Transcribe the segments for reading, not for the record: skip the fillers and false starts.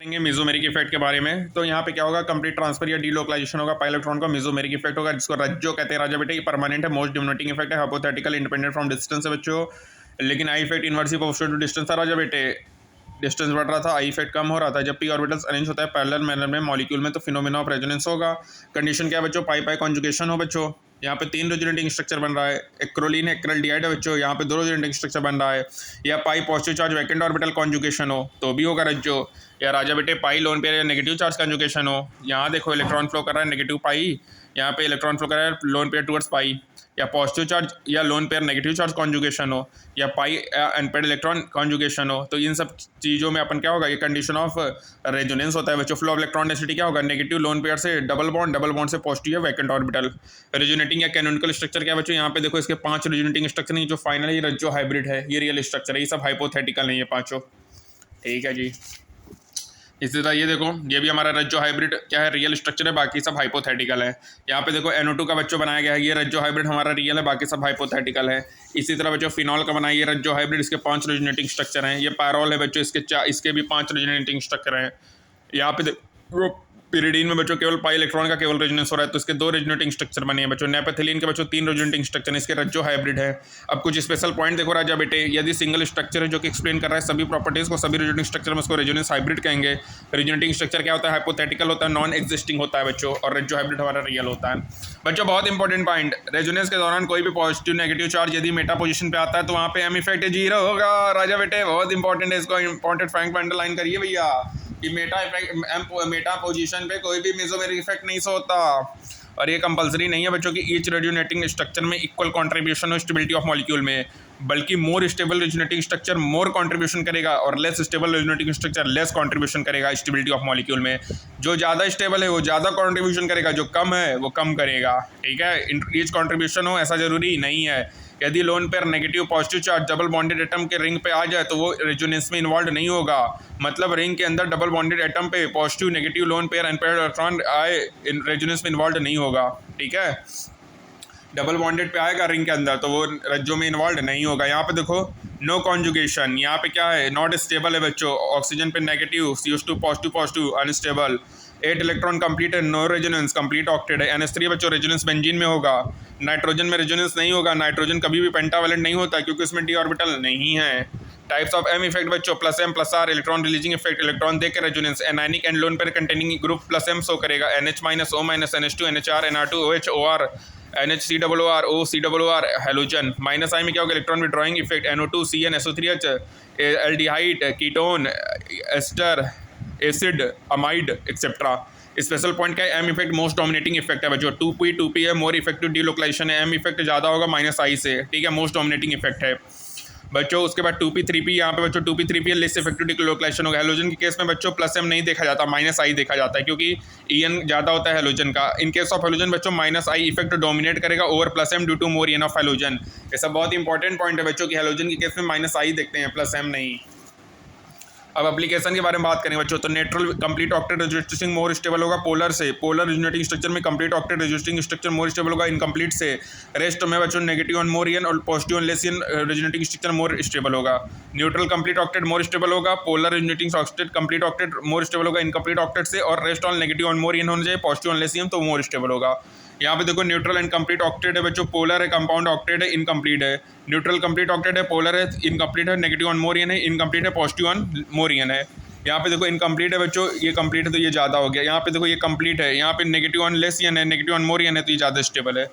Mesomeric effect के बारे में। तो यहाँ पे क्या होगा, कंप्लीट ट्रांसफर या डीलोकलाइजेशन होगा पाई इलेक्ट्रॉन का, मेसोमेरिक इफेक्ट होगा, जिसको रज्जो कहते हैं राजा बेटे। ये परमानेंट है, मोस्ट डिमोनेटिंग इफेक्ट है, हाइपोथेटिकल, इंडिपेंडेंट फ्रॉम डिस्टेंस है बच्चों। लेकिन I effect inversely proportional to distance था राजा बेटे। डिस्टेंस बढ़ रहा था, आई इफेक्ट कम हो रहा था। जब पी ऑर्बिटल्स अरेंज होता है पैरेलल मैनर में मॉलिक्यूल में, तो फिनोमेना ऑफ रेजोनेंस होगा। कंडीशन क्या है बच्चों, पाई पाई कॉन्जुगेशन हो बच्चों। यहाँ पे 3 रेजोनेटिंग स्ट्रक्चर बन रहा है, एक्रोलीन एक्रेल्डिहाइड है बच्चों। यहाँ पे 2 रेजोनेटिंग स्ट्रक्चर बन रहा है। या pi positive charge vacant orbital conjugation हो तो भी होगा रज्जो। या राजा बेटे पाई लोन पेयर या नेगेटिव चार्ज कॉन्जुगेशन हो। यहाँ देखो इलेक्ट्रॉन फ्लो कर रहा है नेगेटिव पाई, यहाँ पे इलेक्ट्रॉन फ्लो कर रहा है लोन पेयर टुवर्ड्स पाई। या पॉजिटिव चार्ज या lone pair negative charge conjugation हो, या पाई अनपेयर्ड इलेक्ट्रॉन कॉन्जुगेशन हो। तो इन सब चीज़ों में अपन क्या होगा, ये कंडीशन ऑफ रेजोनेंस होता है बच्चों। फ्लो ऑफ इलेक्ट्रॉन डेंसिटी क्या होगा, नेगेटिव लोन पेयर से डबल बॉन्ड से पॉजिटिव या वैकेंट ऑर्बिटल। रेजोनेटिंग या कैनोनिकल स्ट्रक्चर क्या बच्चों, यहाँ पे देखो इसके 5 रेजोनेटिंग स्ट्रक्चर नहीं, जो फाइनली रज्जो हाइब्रिड है, ये रियल स्ट्रक्चर है। ये सब हाइपोथेटिकल नहीं है पाँचों, ठीक है जी। इसी तरह ये देखो, ये भी हमारा रज्जो हाइब्रिड क्या है, रियल स्ट्रक्चर है, बाकी सब हाइपोथेटिकल है। यहाँ पे देखो NO2 का बच्चों बनाया गया है, ये रज्जो हाइब्रिड हमारा रियल है, बाकी सब हाइपोथेटिकल है। इसी तरह बच्चों फिनॉल का बनाया, ये रज्जो हाइब्रिड, इसके 5 रेजोनेटिंग स्ट्रक्चर हैं। ये पैरोल है बच्चों, इसके भी 5 रेजोनेटिंग स्ट्रक्चर हैं। यहाँ पे देखो पिरिडीन में बच्चों केवल पाई इलेक्ट्रॉन का केवल रेजोनेंस हो रहा है, तो इसके 2 रेजोनेटिंग स्ट्रक्चर बने हैं बच्चों। नेपेथिलीन के बच्चों 3 रेजोनेटिंग स्ट्रक्चर, इसके रज्जो हाइब्रिड है। अब कुछ स्पेशल पॉइंट देखो राजा बेटे, यदि सिंगल स्ट्रक्चर है जो कि एक्सप्लेन कर रहा है सभी प्रॉपर्टीज को, सभी रेजोनेटिंग स्ट्रक्चर में, उसको रेजोनेंस हाइब्रिड कहेंगे। रेजोनेटिंग स्ट्रक्चर क्या होता है, हाइपोथेटिकल होता है, नॉन एग्जिस्टिंग होता है बच्चों, और रज्जो हाइब्रिड हमारा रियल होता है बच्चों। बहुत इंपॉर्टेंट पॉइंट, रेजोनेंस के दौरान कोई भी पॉजिटिव नेगेटिव चार्ज यदि मेटा पोजीशन पे आता है तो वहाँ पे एम इफेक्ट 0 होगा राजा बेटे। बहुत इंपॉर्टेंट है, इसको इंपॉर्टेंट फैक्ट में अंडरलाइन करिए भैया कि मेटा पोजीशन पे कोई भी मेसोमेरिक इफेक्ट नहीं होता। और ये कंपलसरी नहीं है बच्चों कि ईच रेजोनेटिंग स्ट्रक्चर में इक्वल कंट्रीब्यूशन हो स्टेबिलिटी ऑफ मॉलिक्यूल में, बल्कि मोर स्टेबल रेजोनेटिंग स्ट्रक्चर मोर कंट्रीब्यूशन करेगा और less stable resonating structure less contribution करेगा स्टेबिलिटी ऑफ मॉलिक्यूल में। जो ज़्यादा स्टेबल है वो ज़्यादा कंट्रीब्यूशन करेगा, जो कम है वो कम करेगा, ठीक है। ईच कंट्रीब्यूशन हो ऐसा जरूरी नहीं है। यदि lone pair negative positive charge double bonded atom के रिंग पे आ जाए तो वो रेजोनेंस में इन्वॉल्व नहीं होगा। मतलब रिंग के अंदर डबल बॉन्डेड एटम पे positive negative lone pair unpaired electron आए, रेजोनेंस में इन्वॉल्व नहीं होगा, ठीक है। डबल बॉन्डेड पे आएगा रिंग के अंदर तो वो रज्जो में इन्वॉल्व नहीं होगा। यहाँ पे देखो नो कॉन्जुगेशन, यहाँ पे क्या है, नॉट स्टेबल है बच्चों। ऑक्सीजन पे negative, CO2 positive unstable. 8 electron complete है, नो रेजोनेंस, कंप्लीट ऑक्टेड है। NH3 बच्चों रेजोनेंस बेंजीन में होगा, नाइट्रोजन में रेजोनेंस नहीं होगा। नाइट्रोजन कभी भी पेंटावैलेंट नहीं होता क्योंकि उसमें डी ऑर्बिटल नहीं है। टाइप्स ऑफ एम इफेक्ट बच्चों, +m +r electron releasing effect, electron दे के resonance. Anionic and lone pair containing group +m show करेगा, NH- O- NH2 NHR NR2 OH OR NHCOOR OCOOR halogen. -I में क्या होगा, electron withdrawing effect, NO2 CN SO3H aldehyde ketone ester acid amide etcetera. Special point क्या है, M effect most dominating effect है बच्चों। 2p है more effective delocalisation है, M effect ज़्यादा होगा -I से, ठीक है, मोस्ट डोमिनेटिंग इफेक्ट है बच्चों। उसके बाद 2p 3p, यहाँ पे बच्चों 2p 3p less effective delocalisation होगा। हेलोजन के केस में बच्चों +m नहीं देखा जाता, -I देखा जाता है क्योंकि EN ज़्यादा होता है हेलोजन का। इन केस ऑफ हेलोजन बच्चों -I इफेक्ट डोमिनेट करेगा over +m due to more EN of halogen. ये सब बहुत इंपॉर्टेंट पॉइंट है बच्चों कि हेलोजन के केस में -I देखते हैं, +m नहीं। अब एप्लीकेशन के बारे में बात करें बच्चों तो neutral complete octet resisting more stable होगा पोलर से। पोलर रेजोनेटिंग स्ट्रक्चर में complete octet resisting structure more stable होगा इनकम्प्लीट से। रेस्ट में बच्चों नेगेटिव ऑन मोर EN और positive on less EN resonating structure more stable होगा। Neutral complete octet more stable होगा, polar resonating octet complete octet more stable होगा incomplete octet से। और rest on negative on more EN होना चाहिए, positive on less EN तो मोर stable होगा। यहाँ पे देखो न्यूट्रल एंड कंप्लीट ऑक्टेट है बच्चों, पोलर है, कंपाउंड ऑक्टेट है, इनकम्प्लीट है। न्यूट्रल कंप्लीट ऑक्टेट है, पोलर है, इनकम्प्लीट है, नेगेटिव ऑन मोर EN है, इनकम्प्लीट है, पॉजिटिव ऑन मोर EN है। यहाँ पे देखो इनकम्प्लीट है बच्चों, ये कंप्लीट है तो ये ज़्यादा हो गया। यहाँ पे देखो ये कंप्लीट है, यहाँ पे नेगेटिव ऑन लेस EN है, नेगेटिव ऑन मोर EN है तो ये ज़्यादा स्टेबल है।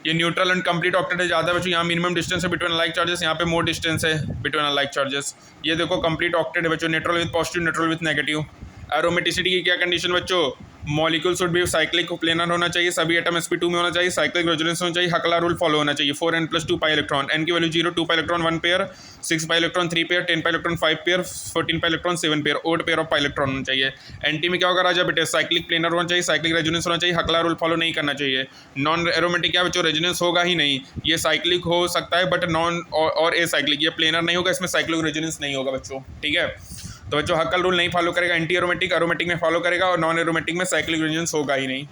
ये न्यूट्रल एंड कंप्लीट ऑक्टेट है ज़्यादा बच्चों, यहाँ मिनिमम डिस्टेंस है बिटवीन लाइक चार्जेस, यहाँ पे मोर डिस्टेंस है बिटवीन लाइक चार्जेस। ये देखो कंप्लीट ऑक्टेट है बच्चों, neutral with positive, neutral with negative. Aromaticity की क्या कंडीशन बच्चों, molecule should be cyclic planar होना चाहिए, सभी एटम sp2 में होना चाहिए, साइक्लिक रेजोनेंस होना चाहिए, हकला रूल फॉलो होना चाहिए। 4n + 2 पाई इलेक्ट्रॉन, n की value 0, 2 pi electron 1 pair, 6 pi electron 3 pair, 10 pi electron 5 pair, 14 pi electron 7 pair, odd pair of pi electron होना चाहिए। एंटी में क्या होगा राजा बेटे, साइक्लिक प्लेनर होना चाहिए, साइक्लिक रेजोनेंस होना चाहिए, हकला रूल फॉलो नहीं करना चाहिए। नॉन एरोमेटिक क्या बच्चों, रेजोनेंस होगा ही नहीं, ये साइक्लिक हो सकता है बट नॉन और ए साइक्लिक, ये प्लेनर नहीं होगा, इसमें साइक्लिक रेजोनेंस नहीं होगा बच्चों, ठीक है। तो बच्चों हक्कल रूल नहीं फॉलो करेगा, एंटी एरोमेटिक एरोमेटिक में फॉलो करेगा और नॉन एरोमेटिक में साइक्लिक रेजोनेंस होगा ही नहीं।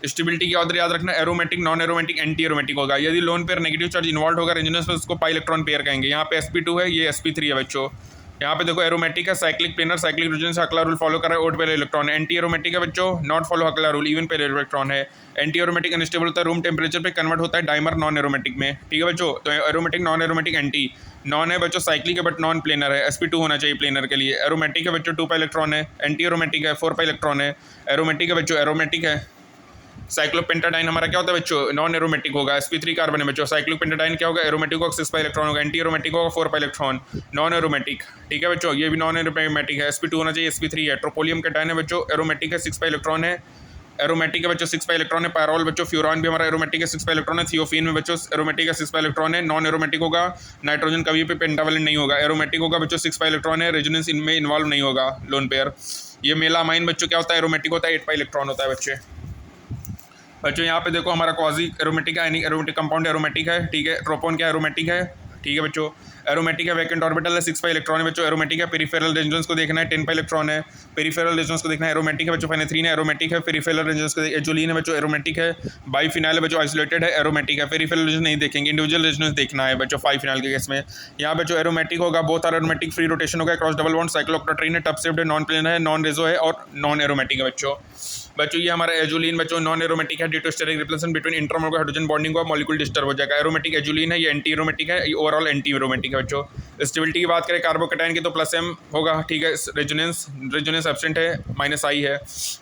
स्टेबिलिटी की ऑर्डर याद रखना, aromatic, non aromatic, anti aromatic होगा। यदि lone pair negative charge involve होगा रेजोनेंस में उसको पाई इलेक्ट्रॉन पेयर कहेंगे। यहाँ पे sp2 है, ये sp3 है बच्चों। यहाँ पे देखो एरोमेटिक है, cyclic planar, cyclic resonance Hückel rule follow कर रहा है, ओड पेयर इलेक्ट्रॉन है। एंटी एरोमेटिक है बच्चों, not follow Hückel rule, even pair electron है। एंटी एरोमेटिक अनस्टेबल होता है, रूम टेम्परेचर पे कन्वर्ट होता है डाइमर नॉन एरोमेटिक में, ठीक है बच्चों। तो aromatic non aromatic anti non है बच्चों, साइक्लिक है बट नॉन प्लेनर है, sp2 होना चाहिए प्लेनर के लिए। एरोमेटिक है बच्चों 2 पाई इलेक्ट्रॉन है। एंटी एरोमेटिक है 4 पाई इलेक्ट्रॉन है। एरोमेटिक है बच्चों, एरोमेटिक है। साइक्लोपेंटाडाइन हमारा क्या होता है बच्चों, नॉन एरोमेटिक होगा, sp3 कार्बन है बच्चों। साइक्लोपेंटाडाइन क्या होगा, एरोमेटिक होगा 6 पाई इलेक्ट्रॉन होगा। एंटी एरोमेटिक होगा 4 पाई इलेक्ट्रॉन, नॉन एरोमेटिक, ठीक है बच्चों। ये भी नॉन एरोमेटिक है, sp2 होना चाहिए, sp3 है। ट्रोपोलियम कैटायन है बच्चों, एरोमेटिक है 6 पाई इलेक्ट्रॉन है, एरोमेटिक है बच्चों 6 पाई इलेक्ट्रॉन है। पैरोल बच्चों, फ्यूरॉन भी हमारा एरोमेटिक है 6 पाई इलेक्ट्रॉन है। थियोफीन में बच्चों एरोमेटिक है 6 पाई इलेक्ट्रॉन है, नॉन एरोमेटिक होगा। नाइट्रोजन कभी भी पेंटावेलेंट नहीं होगा, एरोमेटिक होगा बच्चों 6 पाई इलेक्ट्रॉन है। रेजोनेंस इनमें इन्वॉल्व नहीं होगा, लोन पेयर। ये मेलामाइन बच्चों क्या होता है, एरोमेटिक होता है, 8 पाई इलेक्ट्रॉन होता है बच्चे। बच्चों यहाँ पे देखो हमारा क्वाजी एरोमेटिक है, एरोमेटिक कंपाउंड एरोमेटिक है, ठीक है। ट्रोपोन क्या एरोमेटिक है, ठीक है बच्चों। एरोमेटिक है, वैकेंट ऑर्बिटल है, 6 पाई इलेक्ट्रॉन है बच्चों। एरोमेटिक है, पेरिफेरल रेजोनेंस को देखना है, 10 पाई इलेक्ट्रॉन है। पेरिफेरल रेजोनेंस को देखना है, एरोमेटिक है बच्चों। फेनेथ्रीन है, एरोमेटिक है। पेरिफेरल रेजोनेंस को एजुलिन है बच्चों, एरोमेटिक है। बाइफिनाइल है बच्चों, आइसोलेटेड है, एरोमेटिक है। पेरिफेरल रेजोनेंस नहीं देखेंगे, इंडिविजुअल रेजोनेंस देखना है बच्चों 5 फिनाइल के केस में। यहाँ बच्चों एरोमेटिक होगा, both are aromatic, free rotation होगा, क्रॉस डबल बॉन्ड, साइक्लोऑक्टेट्रीन है, टप शेप्ड है, नॉन प्लेन है, नॉन रेजो है और नॉन एरोमेटिक है बच्चों। ये हमारा एजुलिन बच्चों नॉन एरोमेटिक है, due to steric repulsion between intermolecular hydrogen bonding को मॉलिक्यूल डिस्टर्ब हो जाएगा। एरोमेटिक एजुलिन है, ये एंटी एरोमेटिक है, ये ओवरऑल एंटी एरोमेटिक है बच्चों। स्टेबिलिटी की बात करें कार्बोकैटायन की तो +m होगा, ठीक है। रेजोनेंस एब्सेंट है, -i है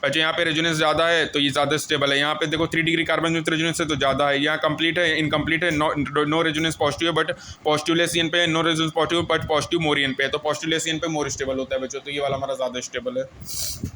बच्चों। यहाँ पे रेजोनेंस ज़्यादा है तो ये ज़्यादा स्टेबल है। यहाँ पे देखो 3 डिग्री कार्बन विद रेजोनेंस है तो ज़्यादा है। यहाँ कंप्लीट है, इनकम्प्लीट है, नो रेजोनेंस पॉजिटिव है बट पॉजिटिव लेसियन पे, no resonance positive but positive मोरियन पे है, तो पॉजिटिव लेसियन पे मोर स्टेबल होता है बच्चों। तो ये वाला हमारा ज़्यादा स्टेबल है।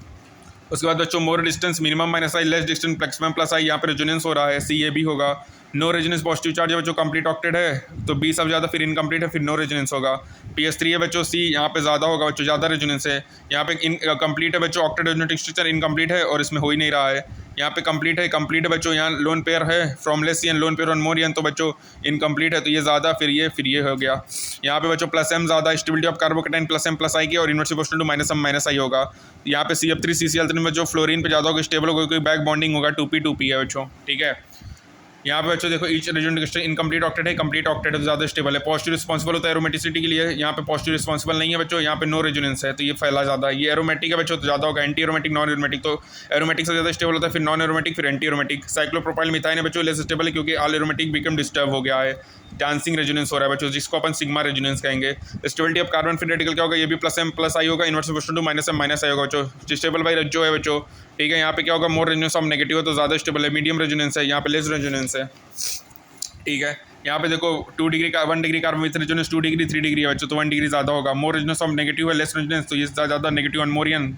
उसके बाद बच्चों मोर distance minimum -i, less distance maximum +i, यहाँ पे रेजोनेंस हो रहा है, CAB होगा। नो रेजोनेंस पॉजिटिव चार्ज है बच्चों, कंप्लीट ऑक्टेट है तो 20 अब ज़्यादा, फिर इनकम्प्लीट है, फिर नो रेजोनेंस होगा। PS3 है बच्चों, C यहाँ पे ज़्यादा होगा बच्चों, ज़्यादा रेजोनेंस है। यहाँ पे इनकम्प्लीट है बच्चों, ऑक्टेट रेजोनेटिक स्ट्रक्चर इनकम्प्लीट है और इसमें हो ही नहीं रहा है। यहाँ पे कंप्लीट है बच्चों, यहाँ लोन पेयर है फ्रॉम लेसियन, लोन पेयर ऑन मोरियन, तो बच्चों इनकम्प्लीट है तो ये ज़्यादा, फिर ये हो गया। यहाँ पे बच्चों +m ज़्यादा, स्टेबिलिटी ऑफ कार्बोकैटायन +m+i की और inverse proportional to -m -i होगा। यहाँ पे CF3 CCl3 में जो फ्लोरीन पे ज़्यादा होगा, स्टेबल होगा, कोई बैक बॉन्डिंग होगा, 2p है बच्चों, ठीक है। यहाँ पे बच्चों देखो ईच रेजोनेटिक इनकम्प्लीट ऑक्टेट है, कंप्लीट ऑक्टेट है तो ज़्यादा स्टेबल है। पॉजिटिव रिस्पॉन्सिबल होता है एरोमेटिसिटी के लिए, यहाँ पे पॉजिटिव रिस्पॉन्सिबल नहीं है बच्चों। यहाँ पे नो रेजोनेंस है तो ये फैला ज़्यादा है। ये एरोमेटिक है बच्चों तो ज़्यादा होगा, एंटी एरोमेटिक नॉन एरोमेटिक, तो एरोमेटिक से ज़्यादा स्टेबल होता है, फिर नॉन एरोमेटिक, फिर एंटी एरोमेटिक। साइक्लोप्रोपाइल मिथाइन है बच्चों, लेस स्टेबल है क्योंकि ऑल एरोमेटिक बिकम डिस्टर्ब हो गया है, डांसिंग रेजोनेंस हो रहा है बच्चों, जिसको अपन सिग्मा रेजोनेंस कहेंगे। Stability of carbon free radical क्या होगा, ये भी +m+i होगा, inverse proportional to -m -i होगा बच्चों। स्टेबल बाई रेजो है बच्चों, ठीक है। यहाँ पे क्या होगा, मोर रेजोनेंस ऑफ नेगेटिव है तो ज़्यादा स्टेबल है, मीडियम रेजोनेंस है, यहाँ पे लेस रेजोनेंस है, ठीक है। यहाँ पे देखो 1 degree carbon with resonance 2 degree 3 degree है बच्चों, तो 1 डिग्री ज़्यादा होगा। मोर रेजोनेंस ऑफ नेगेटिव है, लेस रेजोनेंस, तो ये ज़्यादा नेगेटिव ऑन मोरियन,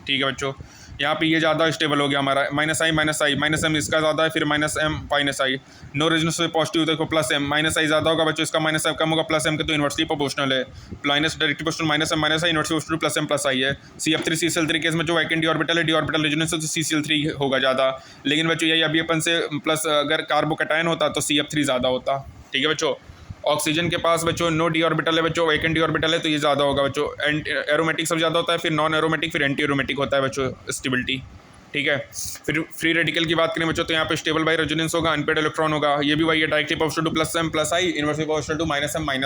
ठीक है बच्चों। यहाँ पे ये ज़्यादा स्टेबल हो गया हमारा, -i -m इसका ज़्यादा है, फिर -m -i। नो रेजोनेंस से पॉजिटिव देखो +m, -i ज़्यादा होगा बच्चों, इसका -m कम होगा, +m के तो इन्वर्सली प्रोपोर्शनल है, minus directly proportional -m -i, inversely proportional +m+i है। CF3 CCl3 केस में जो वैकेंट डी ऑर्बिटल है, डी ऑर्बिटल रेजोनेंस तो CCl3 होगा ज़्यादा, लेकिन बच्चों यही अभी अपन से प्लस अगर कार्बोकैटायन होता तो CF3 ज़्यादा होता, ठीक है बच्चों। ऑक्सीजन के पास बच्चों नो डी ऑर्बिटल है बच्चों, वैकेंट डी ऑर्बिटल है तो ये ज़्यादा होगा बच्चों। एरोमेटिक सब ज़्यादा होता है, फिर नॉन एरोमेटिक, फिर एंटी एरोमेटिक होता है बच्चों स्टेबिलिटी, ठीक है। फिर फ्री रेडिकल की बात करें बच्चों तो यहाँ पे स्टेबल बाई रेजोनेंस होगा, अनपेड इलेक्ट्रॉन होगा, ये भी वही है, directly proportional to +m +i, inversely proportional to -m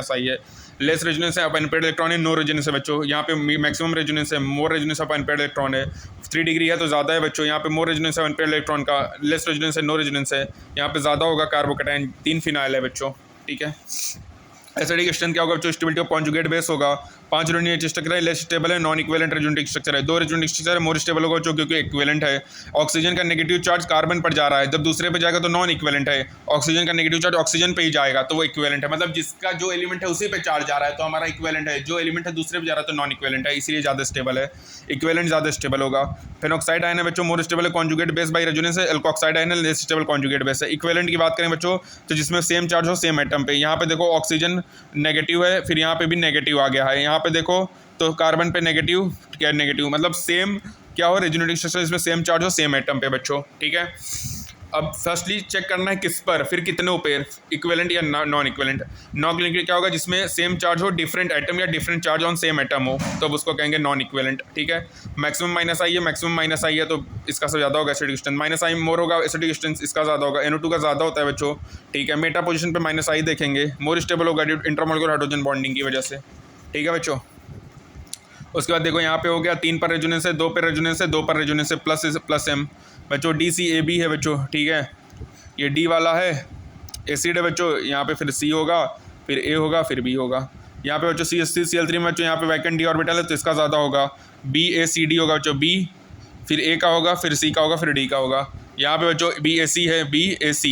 -i है। लेस रेजोनेंस है, अब अनपेड इलेक्ट्रॉन है, नो रेजोनेंस है बच्चों। यहाँ पे मैक्सिमम रेजोनेंस है, more resonance of unpaired electron है, 3 डिग्री है तो ज़्यादा है बच्चों। यहाँ पे मोर रेजोनेंस है अनपेड इलेक्ट्रॉन का, लेस रेजोनेंस है, नो रेजोनेंस है, यहाँ पे ज़्यादा होगा कार्बोकैटायन, 3 फिनाइल है बच्चों, ठीक है। एसिडिक स्ट्रेंथ क्या होगा बच्चों, स्टेबिलिटी ऑफ कॉन्जुगेट बेस होगा, 5 रेजोनेटिक स्ट्रक्चर है, लेस स्टेबल है, नॉन इक्विवेलेंट रेजोनेटिक स्ट्रक्चर है। 2 रेजोनेटिक स्ट्रक्चर है, मोर स्टेबल होगा जो क्योंकि इक्विवेलेंट है। ऑक्सीजन का नेगेटिव चार्ज कार्बन पर जा रहा है, जब दूसरे पे जाएगा तो नॉन इक्विवेलेंट है। ऑक्सीजन का नेगेटिव चार्ज ऑक्सीजन पे ही जाएगा तो वो इक्विवेलेंट है, मतलब जिसका जो एलिमेंट है उसी पे चार्ज जा रहा है तो हमारा इक्विवेलेंट है, जो एलिमेंट है दूसरे पे जा रहा है तो नॉन इक्विवेलेंट है, इसीलिए ज़्यादा स्टेबल है। इक्विवेलेंट ज़्यादा स्टेबल होगा। फेनॉक्साइड आयन है बच्चों, मोर स्टेबल है, कॉन्जुगेट बेस बाई रेजोनेंस है। एल्कोक्साइड आयन है, लेस स्टेबल कॉन्जुगेट बेस है। इक्विवेलेंट की बात करें बच्चों तो जिसमें सेम चार्ज हो सेम एटम पे, यहाँ पे देखो ऑक्सीजन नेगेटिव है, फिर यहाँ पे भी नेगेटिव आ गया है, यहाँ पे देखो तो कार्बन पे नेगेटिव, क्या नेगेटिव मतलब सेम क्या हो, रेजोनेटिक स्ट्रक्चर इसमें सेम चार्ज हो सेम एटम पे बच्चों, ठीक है। अब फर्स्टली चेक करना है किस पर, फिर कितने पेयर, इक्विवेलेंट या नॉन इक्विवेलेंट। नॉन इक्विवेलेंट क्या होगा, जिसमें सेम चार्ज हो डिफरेंट एटम या different charge on same atom हो तो अब उसको कहेंगे नॉन इक्विवेलेंट, ठीक है। मैक्सिमम -i है, मैक्सिमम -i है तो इसका सब ज़्यादा होगा एसिडिक स्ट्रेंथ, -i मोर होगा, एसिडिक स्ट्रेंथ इसका ज़्यादा होगा, NO2 का ज़्यादा होता है बच्चों, ठीक है। मेटा पोजीशन पे -i देखेंगे, मोर स्टेबल होगा इंटरमोलिकुलर हाइड्रोजन बॉन्डिंग की वजह से, ठीक है बच्चों। उसके बाद देखो यहाँ पे हो गया 3 पर रेजोनेंस है, 2 पर रेजोनेंस है, 2 पर रेजोनेंस है, प्लस एम बच्चों, DCAB है बच्चों, ठीक है। ये डी वाला है, एसिड है बच्चों, यहाँ पे फिर सी होगा, फिर ए होगा, फिर बी होगा। यहाँ पे बच्चों CH3Cl3 में बच्चों यहाँ पे वैकेंट डी ऑर्बिटल है तो इसका ज़्यादा होगा, BACD होगा बच्चों, बी, फिर ए का होगा, फिर सी का होगा, फिर डी का होगा। यहाँ पे बच्चों BAC है, BAC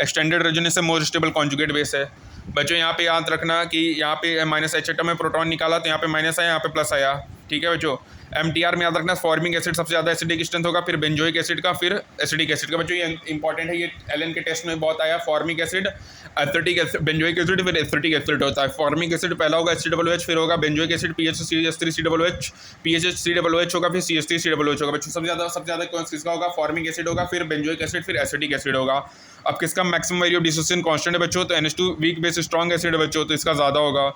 एक्सटेंडेड रेजोनेंस है, मोर स्टेबल कॉन्जुगेट बेस है। बच्चों यहाँ पे याद रखना कि यहाँ पे माइनस H एटम में प्रोटॉन निकाला तो यहाँ पे माइनस आया, यहाँ पे प्लस आया, ठीक है बच्चों। MTR में याद रखना फॉर्मिंग एसिड सबसे ज़्यादा एसिडिक स्ट्रेंथ होगा, फिर बेंजोइक एसिड का, फिर एसिडिक एसिड का। बच्चों ये इंपॉर्टेंट है, ये एलन के टेस्ट में बहुत आया। Formic acid, acidic acid, benzoic acid, फिर एसिडिक एसिड होता है। फॉर्मिक एसिड पहला होगा HCOOH, फिर होगा बेंजोइक एसिड PHCH3COOH, PHH3OH होगा, फिर CH3COOH होगा। बच्चों सबसे ज़्यादा कौन किसका होगा? फॉर्मिक एसिड होगा, फिर बेंजोइक एसिड, फिर एसिडिक एसिड होगा। अब किसका maximum value of dissociation constant है बच्चों? तो NH2 weak base strong acid है बच्चों, तो इसका ज़्यादा होगा।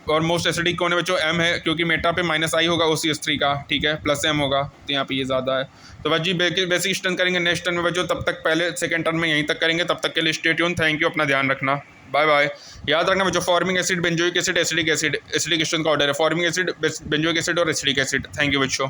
और मोस्ट एसिडिक कौन है बच्चों? M है, क्योंकि मेटा पे -I होगा OCH3 का, ठीक है, प्लस M होगा, तो यहाँ पे ये ज़्यादा है। तो बस जी बेसिक स्टर्न करेंगे नेक्स्ट टर्न में बच्चों, तब तक पहले सेकंड टर्न में यहीं तक करेंगे, तब तक के लिए स्टे ट्यून। थैंक यू, अपना ध्यान रखना, बाय बाय। याद रखना बच्चों, forming acid, benzoic acid, acidic stern का ऑर्डर है, फॉर्मिंग एसिड, बेंजोइक एसिड और एसिडिक एसिड। थैंक यू बच्चों।